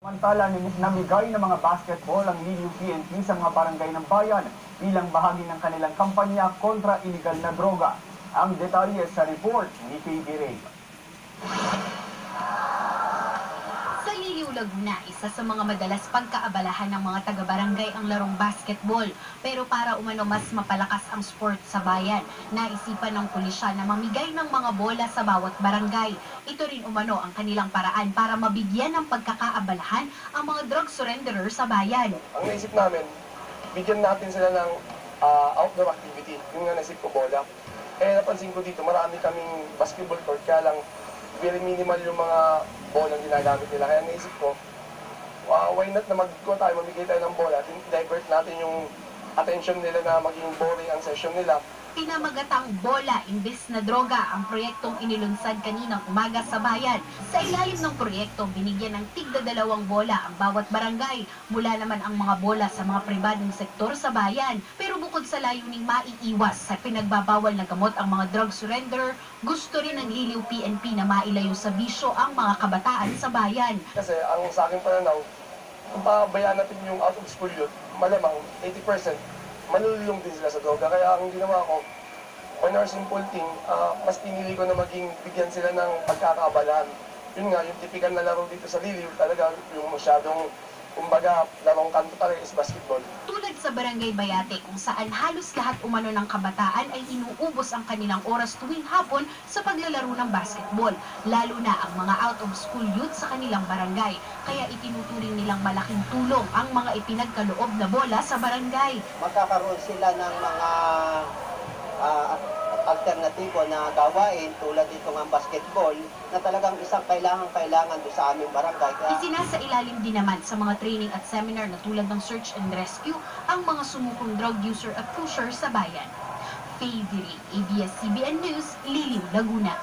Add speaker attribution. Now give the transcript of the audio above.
Speaker 1: Samantala, namigay ng mga basketball ang Liliw PNP sa mga barangay ng bayan bilang bahagi ng kanilang kampanya kontra iligal na droga. Ang detalye sa report ni PB Ray.
Speaker 2: Sa Liliw, Laguna, isa sa mga madalas pagkaabalahan ng mga taga-barangay ang larong basketball. Pero para umano mas mapalakas ang sport sa bayan, naisipan ng pulisya na mamigay ng mga bola sa bawat barangay. Ito rin umano ang kanilang paraan para mabigyan ng pagkakaabalahan ang mga drug surrenderer sa bayan.
Speaker 3: Ang naisip namin, bigyan natin sila ng outdoor activity. Yung nga naisip ko, bola. Napansin ko dito, marami kaming basketball court, kaya lang very minimal yung mga bola ginagamit nila. Kaya naisip ko, why not na mamigay tayo ng bola at divert natin yung attention nila na maging boring ang session nila.
Speaker 2: Pinamagatang bola imbes na droga ang proyektong inilunsad kaninang umaga sa bayan. Sa ilalim ng proyekto, binigyan ng tigda-2 bola ang bawat barangay. Mula naman ang mga bola sa mga pribadong sektor sa bayan. Pero bukod sa layuning maiiwas sa pinagbabawal na gamot ang mga drug surrender, gusto rin ng Liliw PNP na mailayo sa bisyo ang mga kabataan sa bayan.
Speaker 3: Kasi ang sa aking pananaw, kung pabayaan natin yung out of school youth, malamang 80% manululong din sila sa droga. Kaya ang ginawa ko, on our simple thing, mas pinili ko na bigyan sila ng pagkakaabalahan. Yun nga, yung typical na laro dito sa Liliw, talaga yung masyadong, kumbaga, larong kanto talaga is basketball.
Speaker 2: Tulad sa Barangay Bayate kung saan halos lahat umano ng kabataan ay inuubos ang kanilang oras tuwing hapon sa paglalaro ng basketball, lalo na ang mga out-of-school youth sa kanilang barangay. Kaya itinuturing nilang malaking tulong ang mga ipinagkaloob na bola sa barangay.
Speaker 4: Magkakaroon sila ng mga alternatibo na gawain tulad dito ng basketball na talagang isang kailangan doon sa aming barangay.
Speaker 2: Isinasa ilalim din naman sa mga training at seminar na tulad ng search and rescue ang mga sumukong drug user at pusher sa bayan. Faye Diri, ABS-CBN News, Liliw, Laguna.